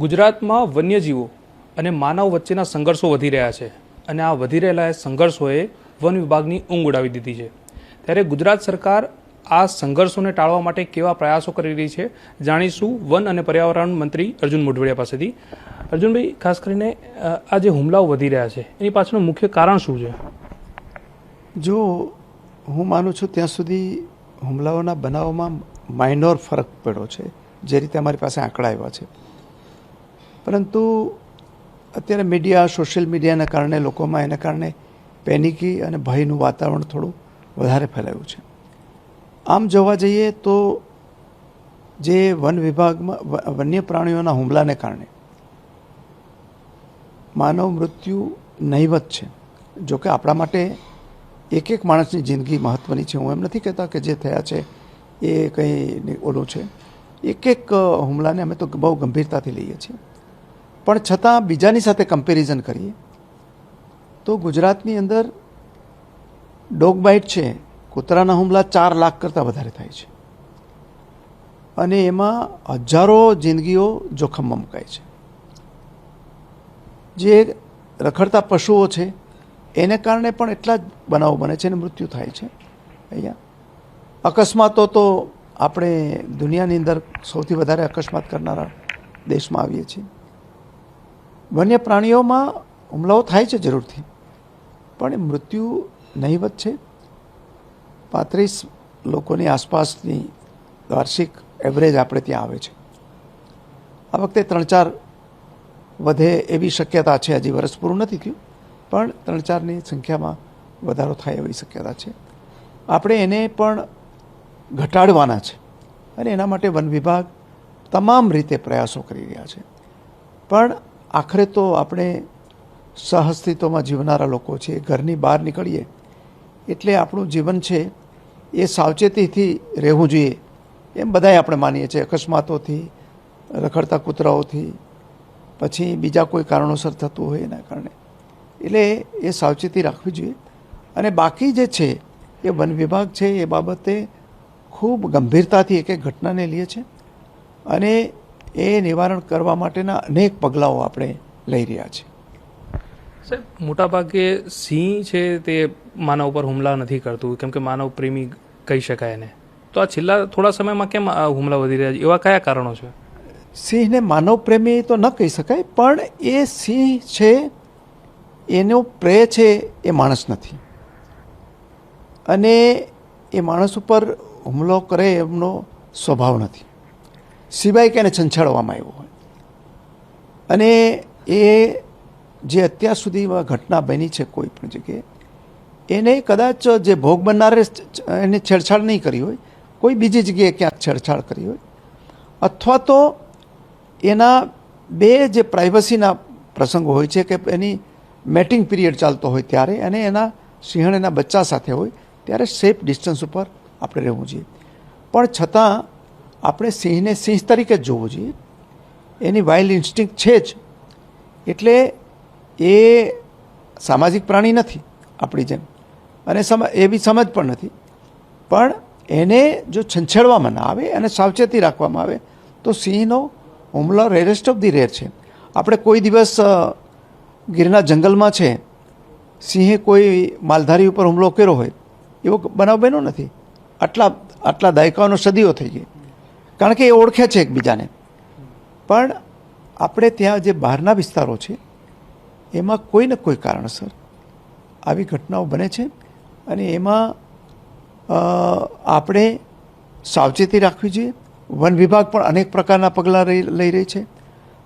ગુજરાતમાં વન્યજીવો અને માનવ વચ્ચેના સંઘર્ષો વધી રહ્યા છે અને આ વધી રહેલા સંઘર્ષોએ વન વિભાગની ઊંઘ ઉડાવી દીધી છે। ત્યારે ગુજરાત સરકાર આ સંઘર્ષોને ટાળવા માટે કેવા પ્રયાસો કરી રહી છે જાણીશું વન અને પર્યાવરણ મંત્રી અર્જુન મોઢવાડિયા પાસેથી। અર્જુનભાઈ, ખાસ કરીને આ જે હુમલાઓ વધી રહ્યા છે એની પાછળનું મુખ્ય કારણ શું છે? જો હું માનું છું ત્યાં સુધી હુમલાઓના બનાવોમાં માઇનોર ફરક પડ્યો છે, જે રીતે અમારી પાસે આંકડા આવ્યા છે, પરંતુ અત્યારે મીડિયા, સોશિયલ મીડિયાના કારણે લોકોમાં એના કારણે પેનિકી અને ભયનું વાતાવરણ થોડું વધારે ફેલાયું છે। આમ જોવા જઈએ તો જે વન વિભાગમાં વન્ય પ્રાણીઓના હુમલાને કારણે માનવ મૃત્યુ નહીવત છે। જોકે આપણા માટે એક એક માણસની જિંદગી મહત્ત્વની છે, હું એમ નથી કહેતા કે જે થયા છે એ કંઈ ઓલું છે। એક એક હુમલાને અમે તો બહુ ગંભીરતાથી લઈએ છીએ, પણ છતાં બીજાની સાથે કમ્પેરિઝન કરીએ તો ગુજરાતની અંદર ડોગ બાઇટ છે, કૂતરાના હુમલા 4 લાખ કરતાં વધારે થાય છે અને એમાં હજારો જિંદગીઓ જોખમમાં મુકાય છે। જે રખડતા પશુઓ છે એને કારણે પણ એટલા જ બનાવો બને છે અને મૃત્યુ થાય છે। અહીંયા અકસ્માતો તો આપણે દુનિયાની અંદર સૌથી વધારે અકસ્માત કરનારા દેશમાં આવીએ છીએ। વન્ય પ્રાણીઓમાં હુમલાઓ થાય છે જરૂરથી, પણ એ મૃત્યુ નહીવત છે। 35 લોકોની આસપાસની વાર્ષિક એવરેજ આપણે ત્યાં આવે છે। આ વખતે 3-4 વધે એવી શક્યતા છે। હજી વર્ષ પૂરું નથી થયું, પણ 3-4ની સંખ્યામાં વધારો થાય એવી શક્યતા છે। આપણે એને પણ ઘટાડવાના છે અને એના માટે વન વિભાગ તમામ રીતે પ્રયાસો કરી રહ્યા છે। પણ આખરે તો આપણે સહઅસ્તિત્વમાં જીવનારા લોકો છીએ। ઘરની બહાર નીકળીએ એટલે આપણું જીવન છે એ સાવચેતીથી રહેવું જોઈએ એમ બધાએ આપણે માનીએ છીએ। અકસ્માતોથી, રખડતા કૂતરાઓથી, પછી બીજા કોઈ કારણોસર થતું હોય એના કારણે, એટલે એ સાવચેતી રાખવી જોઈએ। અને બાકી જે છે એ વન વિભાગ છે એ બાબતે ખૂબ ગંભીરતાથી એક એક ઘટનાને લે છે અને એ નિવારણ કરવા માટેના અનેક પગલાઓ આપણે લઈ રહ્યા છીએ। સાહેબ, મોટાભાગે સિંહ છે તે માનવ ઉપર હુમલા નથી કરતું, કેમ કે માનવ પ્રેમી કહી શકાય એને, તો આ છેલ્લા થોડા સમયમાં કેમ આ હુમલા વધી રહ્યા છે? એવા કયા કારણો છે? સિંહને માનવ પ્રેમી તો ન કહી શકાય, પણ એ સિંહ છે એનો પ્રેય છે એ માણસ નથી અને એ માણસ ઉપર હુમલો કરે એમનો સ્વભાવ નથી, સિવાય કે એને છંછાડવામાં આવ્યો હોય। અને એ જે અત્યાર સુધી ઘટના બની છે કોઈ પણ જગ્યાએ, એને કદાચ જે ભોગ બનનારે એને છેડછાડ નહીં કરી હોય, કોઈ બીજી જગ્યાએ ક્યાંક છેડછાડ કરી હોય, અથવા તો એના બે જે પ્રાઇવસીના પ્રસંગો હોય છે કે એની મેટિંગ પીરિયડ ચાલતો હોય ત્યારે, અને એના સિંહણ એના બચ્ચા સાથે હોય ત્યારે સેફ ડિસ્ટન્સ ઉપર આપણે રહેવું જોઈએ। પણ છતાં આપણે સિંહને સિંહ તરીકે જ જોવું જોઈએ। એની વાઇલ્ડ ઇન્સ્ટિંક્ટ છે જ, એટલે એ સામાજિક પ્રાણી નથી આપણી જેમ, અને એવી સમજ પણ નથી, પણ એને જો છંછેડવામાં ના આવે અને સાવચેતી રાખવામાં આવે તો સિંહનો હુમલો રેરેસ્ટ ઓફ ધી રેર છે। આપણે કોઈ દિવસ ગીરના જંગલમાં છે સિંહે કોઈ માલધારી ઉપર હુમલો કર્યો હોય એવો બનાવ બન્યો નથી। આટલા દાયકાઓનો સદીઓ થઈ ગઈ, કારણ કે એ ઓળખે છે એકબીજાને। પણ આપણે ત્યાં જે બહારના વિસ્તારો છે એમાં કોઈ ને કોઈ કારણસર આવી ઘટનાઓ બને છે અને એમાં આપણે સાવચેતી રાખવી જોઈએ। વન વિભાગ પણ અનેક પ્રકારના પગલાં લઈ રહી છે।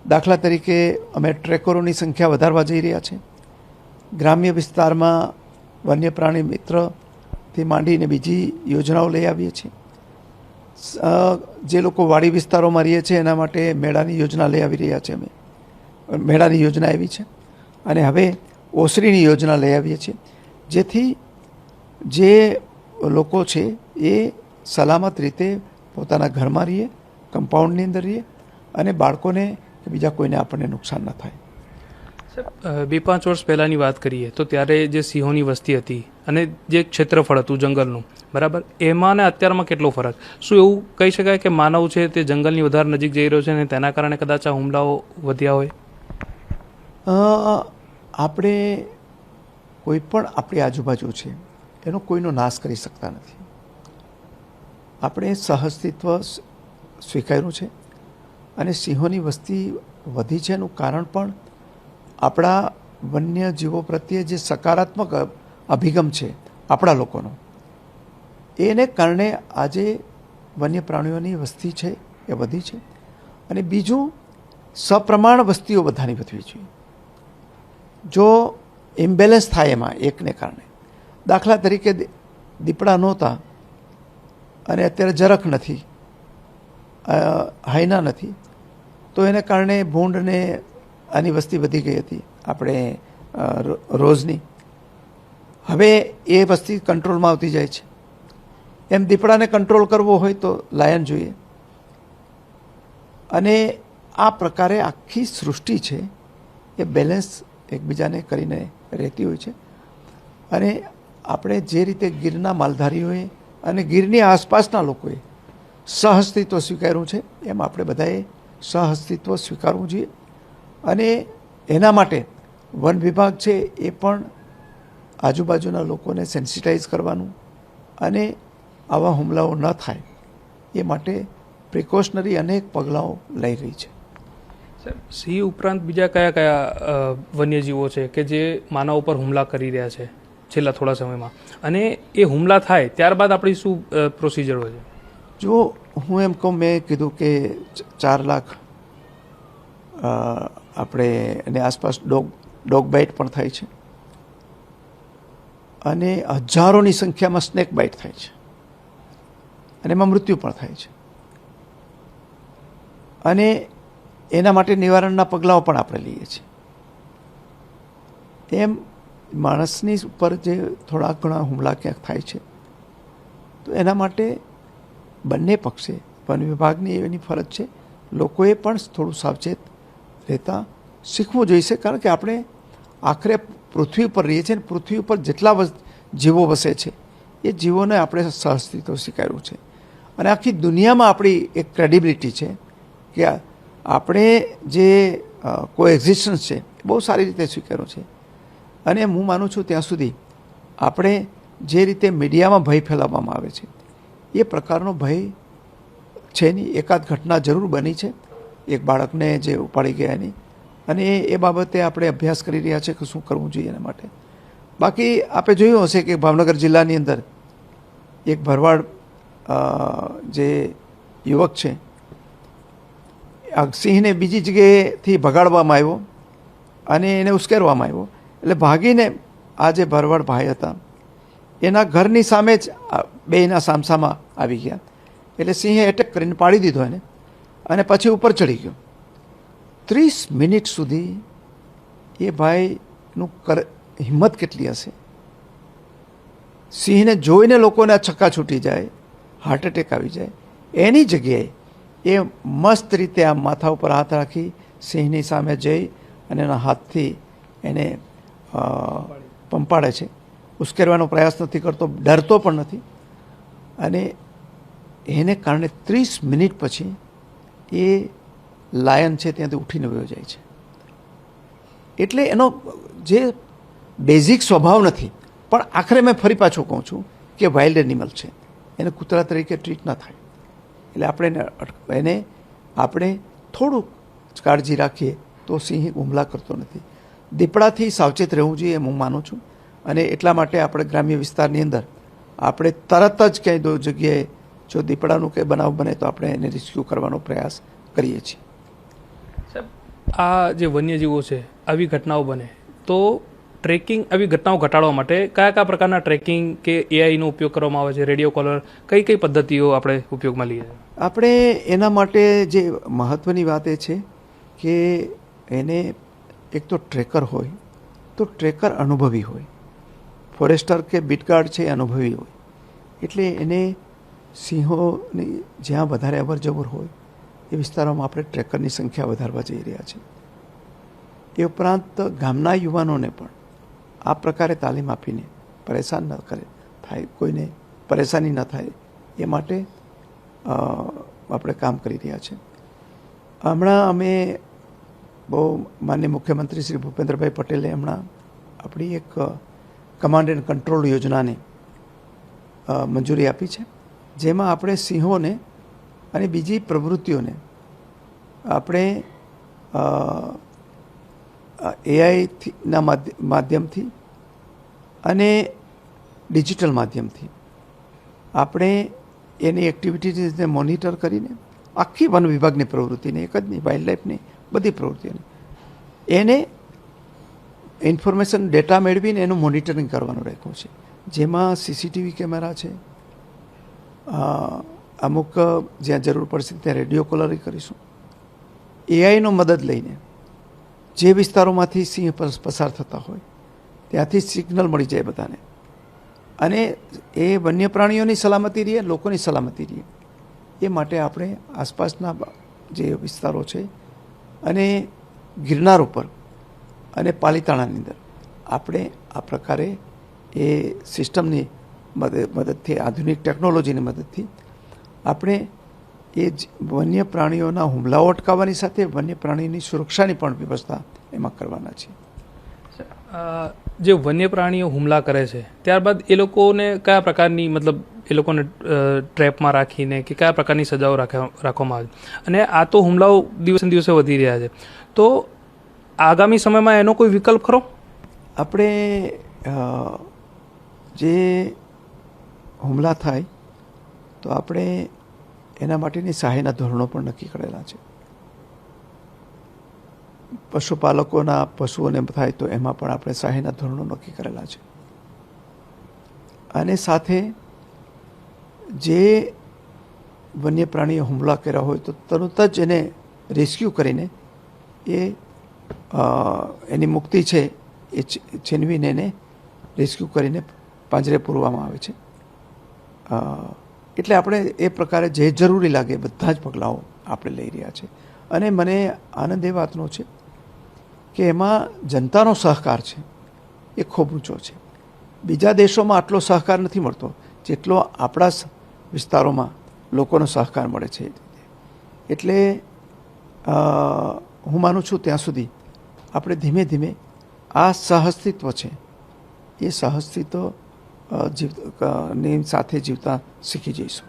દાખલા તરીકે અમે ટ્રેકરોની સંખ્યા વધારવા જઈ રહ્યા છે। ગ્રામ્ય વિસ્તારમાં વન્ય પ્રાણી મિત્રથી માંડીને બીજી યોજનાઓ લઈ આવીએ છીએ। જે લોકો વાડી વિસ્તારોમાં રહીએ છે એના માટે મેળાની યોજના લઈ આવી રહ્યા છે। અમે મેળાની યોજના આવી છે અને હવે ઓસરીની યોજના લઈ આવીએ છીએ, જેથી જે લોકો છે એ સલામત રીતે પોતાના ઘરમાં રહીએ, કમ્પાઉન્ડની અંદર રહીએ અને બાળકોને કે બીજા કોઈને આપણને નુકસાન ન થાય। 2-5 વર્ષ પહેલાંની વાત કરીએ તો ત્યારે જે સિંહોની વસ્તી હતી અને જે ક્ષેત્રફળ હતું જંગલનું, બરાબર, એમાં ને અત્યારમાં કેટલો ફરક? શું એવું કહી શકાય કે માનવ છે તે જંગલની વધારે નજીક જઈ રહ્યો છે અને તેના કારણે કદાચ આ હુમલાઓ વધ્યા હોય? આપણે કોઈ પણ આપણી આજુબાજુ છે એનો કોઈનો નાશ કરી શકતા નથી. આપણે સહઅસ્તિત્વ સ્વીકાર્યું છે અને સિંહોની વસ્તી વધી છે એનું કારણ પણ આપણા વન્ય જીવો પ્રત્યે જે સકારાત્મક અભિગમ છે આપણા લોકોનો, એને કારણે આજે વન્ય પ્રાણીઓની વસ્તી છે એ વધી છે. અને બીજું, સપ્રમાણ વસ્તીઓ બધાની વધવી જોઈએ. જો ઇમ્બેલેન્સ થાય એમાં એકને કારણે, દાખલા તરીકે દીપડા નહોતા અને અત્યારે જરખ નથી, હાઈના નથી, તો એને કારણે ભૂંડને આની વસ્તી વધી ગઈ હતી આપણે રોજની. હવે એ વસ્તી કંટ્રોલમાં આવતી જાય છે. એમ દીપડાને કંટ્રોલ કરવો હોય તો લાયન જોઈએ. અને આ પ્રકારે આખી સૃષ્ટિ છે એ બેલેન્સ એકબીજાને કરીને રહેતી હોય છે. અને આપણે જે રીતે ગીરના માલધારીઓએ અને ગીરની આસપાસના લોકોએ સહઅસ્તિત્વ સ્વીકાર્યું છે એમ આપણે બધાએ સહઅસ્તિત્વ સ્વીકારવું જોઈએ. અને એના માટે વન વિભાગ છે એ પણ આજુબાજુના લોકોને સેન્સિટાઈઝ કરવાનું અને આવા હુમલાઓ ન થાય એ માટે પ્રિકોશનરી અનેક પગલાઓ લઈ રહી છે. સિંહ ઉપરાંત બીજા કયા કયા વન્યજીવો છે કે જે માનવ ઉપર હુમલા કરી રહ્યા છે છેલ્લા થોડા સમયમાં, અને એ હુમલા થાય ત્યારબાદ આપણી શું પ્રોસિજર હોય છે? જો હું એમ કહું, મેં કીધું કે 4 લાખ આપણે એની આસપાસ ડોગ બાઇટ પણ થાય છે અને હજારોની સંખ્યામાં સ્નેક બાઇટ થાય છે અને એમાં મૃત્યુ પણ થાય છે. અને એના માટે નિવારણના પગલાઓ પણ આપણે લઈએ છીએ. એમ માણસની ઉપર જે થોડા ઘણા હુમલા ક્યાંક થાય છે તો એના માટે બંને પક્ષે વન વિભાગની એની ફરજ છે, લોકોએ પણ થોડું સાવચેત રહેતા શીખવું જોઈશે. કારણ કે આપણે આખરે પૃથ્વી ઉપર રહીએ છીએ અને પૃથ્વી ઉપર જેટલા જીવો વસે છે એ જીવોને આપણે સહઅસ્તિત્વ સ્વીકાર્યું છે. અને આખી દુનિયામાં આપણી એક ક્રેડિબિલિટી છે કે આપણે જે કોએક્ઝિસ્ટન્સ છે બહુ સારી રીતે સ્વીકાર્યું છે. અને હું માનું છું ત્યાં સુધી આપણે જે રીતે મીડિયામાં ભય ફેલાવવામાં આવે છે એ પ્રકારનો ભય છે નહીં. એકાદ ઘટના જરૂર બની છે, એક બાળકને જે ઉપાડી ગયા એની, અને એ બાબતે આપણે અભ્યાસ કરી રહ્યા છે કે શું કરવું જોઈએ એના માટે. બાકી આપણે જોયું હશે કે ભાવનગર જિલ્લાની અંદર એક ભરવાડ જે યુવક છે, સિંહને બીજી જગ્યાએથી ભગાડવામાં આવ્યો અને એને ઉશ્કેરવામાં આવ્યો, એટલે ભાગીને આ જે ભરવાડ ભાઈ હતા એના ઘરની સામે જ બેયના સામસામા આવી ગયા. એટલે સિંહે એટેક કરીને પાડી દીધો એને અને પછી ઉપર ચડી ગયો. 30 મિનિટ સુધી એ ભાઈનું હિંમત કેટલી હશે! સિંહને જોઈને લોકોને આ છક્કા છૂટી જાય, હાર્ટ એટેક આવી જાય. એની જગ્યાએ એ મસ્ત રીતે આ માથા ઉપર હાથ રાખી સિંહની સામે જઈ અને એના હાથથી એને પંપાડે છે. ઉશ્કેરવાનો પ્રયાસ નથી કરતો, ડરતો પણ નથી. અને એને કારણે 30 મિનિટ પછી એ લાયન છે ત્યાંથી ઉઠીને વયો જાય છે. એટલે એનો જે બેઝિક સ્વભાવ નથી, પણ આખરે મેં ફરી પાછું કહું છું કે વાઇલ્ડ એનિમલ છે, એને કૂતરા તરીકે ટ્રીટ ન થાય. એટલે આપણે થોડુંક કાળજી રાખીએ તો સિંહ હુમલા કરતો નથી. દીપડાથી સાવચેત રહેવું જોઈએ એમ હું માનું છું. અને એટલા માટે આપણે ગ્રામ્ય વિસ્તારની અંદર આપણે તરત જ ક્યાંય જગ્યાએ જો દીપડાનું કંઈ બનાવ બને તો આપણે એને રિસ્ક્યુ કરવાનો પ્રયાસ કરીએ છીએ. આ જે વન્યજીવો છે, આવી ઘટનાઓ બને તો ટ્રેકિંગ, આવી ઘટનાઓ ઘટાડવા માટે કયા કયા પ્રકારના ટ્રેકિંગ કે એઆઈનો ઉપયોગ કરવામાં આવે છે? રેડિયો કોલર, કઈ કઈ પદ્ધતિઓ આપણે ઉપયોગમાં લઈએ છીએ? આપણે એના માટે જે મહત્ત્વની વાત એ છે કે એને એક તો ટ્રેકર હોય, તો ટ્રેકર અનુભવી હોય. ફોરેસ્ટર કે બીટગાર્ડ છે એ અનુભવી હોય. એટલે એને સિંહોની જ્યાં વધારે અવર જવર હોય એ વિસ્તારોમાં આપણે ટ્રેકરની સંખ્યા વધારવા જઈ રહ્યા છીએ. એ ઉપરાંત ગામના યુવાનોને પણ આ પ્રકારે તાલીમ આપીને પરેશાન ન કરે થાય, કોઈને પરેશાની ન થાય એ માટે આપણે કામ કરી રહ્યા છે. હમણાં અમે બહુ માનનીય મુખ્યમંત્રી શ્રી ભૂપેન્દ્રભાઈ પટેલે હમણાં આપણી એક કમાન્ડ એન્ડ કંટ્રોલ યોજનાને મંજૂરી આપી છે, જેમાં આપણે સિંહોને અને બીજી પ્રવૃત્તિઓને આપણે એઆઈના માધ્યમથી અને ડિજિટલ માધ્યમથી આપણે એની એક્ટિવિટીઝને મોનિટર કરીને આખી વન વિભાગની પ્રવૃત્તિને, એક જ નહીં, વાઇલ્ડ લાઈફની બધી પ્રવૃત્તિઓને એને ઇન્ફોર્મેશન ડેટા મેળવીને એનું મોનિટરિંગ કરવાનું રાખ્યું છે, જેમાં સીસીટીવી કેમેરા છે, અમુક જ્યાં જરૂર પડશે ત્યાં રેડિયો કોલરિંગ કરીશું, એઆઈનો મદદ લઈને જે વિસ્તારોમાંથી સિંહ પસાર થતા હોય ત્યાંથી સિગ્નલ મળી જાય બધાને, અને એ વન્ય પ્રાણીઓની સલામતી રહે, લોકોની સલામતી રહે, એ માટે આપણે આસપાસના જે વિસ્તારો છે અને ગિરનાર ઉપર અને પાલીતાણાની અંદર આપણે આ પ્રકારે એ સિસ્ટમની મદદથી, આધુનિક ટેકનોલોજીની મદદથી આપણે એ વન્ય પ્રાણીઓના હુમલાઓ અટકાવવાની સાથે વન્ય પ્રાણીની સુરક્ષાની પણ વ્યવસ્થા એમાં કરવાના છે. જે વન્ય પ્રાણીઓ હુમલા કરે છે ત્યારબાદ એ લોકોને કયા પ્રકારની, મતલબ એ લોકોને ટ્રેપમાં રાખીને કે કયા પ્રકારની સજાઓ રાખવામાં આવે, અને આ તો હુમલાઓ દિવસે દિવસે વધી રહ્યા છે, તો આગામી સમયમાં એનો કોઈ વિકલ્પ ખરો? આપણે જે હુમલા થાય તો આપણે એના માટેની સહાયના ધોરણો પણ નક્કી કરેલા છે. પશુપાલકોના પશુઓને થાય તો એમાં પણ આપણે સહાયના ધોરણો નક્કી કરેલા છે, અને સાથે જે વન્ય પ્રાણીઓ હુમલા કર્યા હોય તો તરત જ એને રેસ્ક્યુ કરીને એની મુક્તિ છે એ છીનવીને એને રેસ્ક્યુ કરીને પાંજરે પૂરવામાં આવે છે. એટલે આપણે એ પ્રકારે જે જરૂરી લાગે બધા જ પગલાઓ આપણે લઈ રહ્યા છે, અને મને આનંદ એ વાતનો છે કે એમાં જનતાનો સહકાર છે એ ખૂબ ઊંચો છે. બીજા દેશોમાં આટલો સહકાર નથી મળતો જેટલો આપણા વિસ્તારોમાં લોકોનો સહકાર મળે છે. એટલે હું માનું છું ત્યાં સુધી આપણે ધીમે ધીમે આ સહઅસ્તિત્વ છે એ સહઅસ્તિત્વ ની સાથે જીવતા શીખી જઈશું.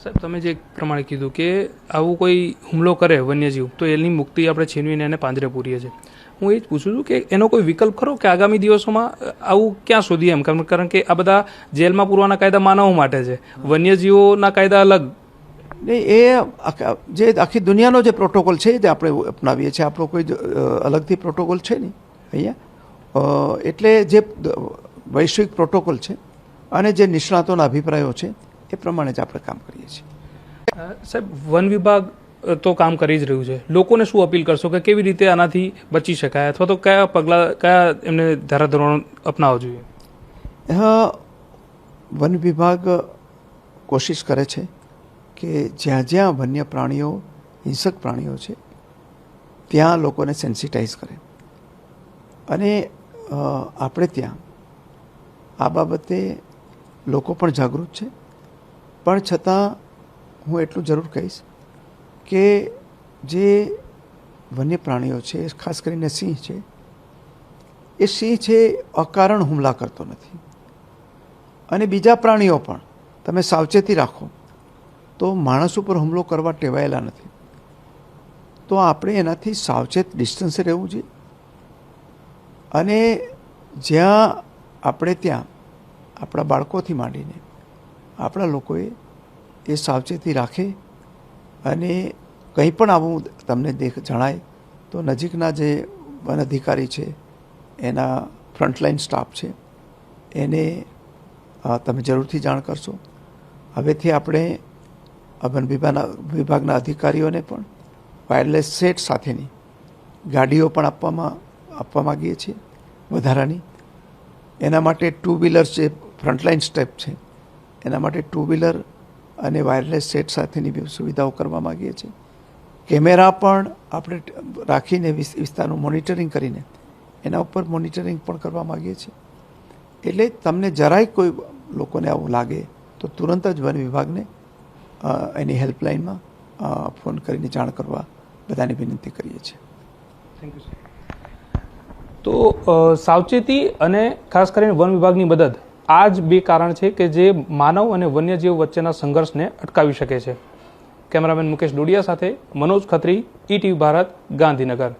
સાહેબ, તમે જે પ્રમાણે કીધું કે આવું કોઈ હુમલો કરે વન્યજીવ તો એની મુક્તિ આપણે છીનવીને એને પાંજરે પૂરીએ છીએ, હું એ જ પૂછું છું કે એનો કોઈ વિકલ્પ ખરો કે આગામી દિવસોમાં આવું ક્યાં શોધીએ એમ? કારણ કે આ બધા જેલમાં પૂરવાના કાયદા માનવો માટે છે, વન્યજીવોના કાયદા અલગ. નહીં, એ જે આખી દુનિયાનો જે પ્રોટોકોલ છે જે આપણે અપનાવીએ છીએ, આપણો કોઈ અલગથી પ્રોટોકોલ છે નહીં અહીંયા. એટલે જે વૈશ્વિક પ્રોટોકોલ છે અને જે નિષ્ણાતોના અભિપ્રાયો છે એ પ્રમાણે જ આપણે કામ કરીએ છીએ. સાહેબ, વન વિભાગ તો કામ કરી જ રહ્યું છે, લોકોને શું અપીલ કરશો કે કેવી રીતે આનાથી બચી શકાય, અથવા તો કયા પગલાં, કયા એમને ધારાધોરણો અપનાવવા જોઈએ? વન વિભાગ કોશિશ કરે છે કે જ્યાં જ્યાં વન્ય પ્રાણીઓ, હિંસક પ્રાણીઓ છે ત્યાં લોકોને સેન્સિટાઈઝ કરે, અને આપણે ત્યાં આ બાબતે લોકો પણ જાગૃત છે. પણ છતાં હું એટલું જરૂર કહીશ કે જે વન્ય પ્રાણીઓ છે, ખાસ કરીને સિંહ છે, એ સિંહ છે અકારણ હુમલા કરતો નથી, અને બીજા પ્રાણીઓ પણ તમે સાવચેતી રાખો તો માણસ ઉપર હુમલો કરવા ટેવાયેલા નથી. તો આપણે એનાથી સાવચેત ડિસ્ટન્સે રહેવું જોઈએ, અને જ્યાં આપણે ત્યાં આપણા બાળકોથી માંડીને આપણા લોકોએ એ સાવચેતી રાખે, અને કંઈ પણ આવું તમને જણાય તો નજીકના જે વન અધિકારી છે, એના ફ્રન્ટલાઇન સ્ટાફ છે, એને તમે જરૂરથી જાણ કરશો. હવેથી આપણે વન વિભાગના અધિકારીઓને પણ વાયરલેસ સેટ સાથેની ગાડીઓ પણ આપવા માગીએ છીએ વધારાની. એના માટે 2 વ્હીલર જે ફ્રન્ટલાઇન સ્ટેપ છે એના માટે 2 વ્હીલર અને વાયરલેસ સેટ સાથેની સુવિધાઓ કરવા માગીએ છીએ. કેમેરા પણ આપણે રાખીને વિસ્તારનું મોનિટરિંગ કરીને એના ઉપર મોનિટરિંગ પણ કરવા માગીએ છીએ. એટલે તમને જરાય કોઈ લોકોને આવું લાગે તો તુરંત જ વન વિભાગને એની હેલ્પલાઇનમાં ફોન કરીને જાણ કરવા બધાને વિનંતી કરીએ છીએ. Thank you sir. તો સાવચેતી અને ખાસ કરીને વન વિભાગની મદદ આ જ બે કારણ છે કે જે માનવ અને વન્યજીવ વચ્ચેના સંઘર્ષને અટકાવી શકે છે. કેમેરામેન મુકેશ ડોડિયા સાથે મનોજ ખત્રી, ETV ભારત, ગાંધીનગર.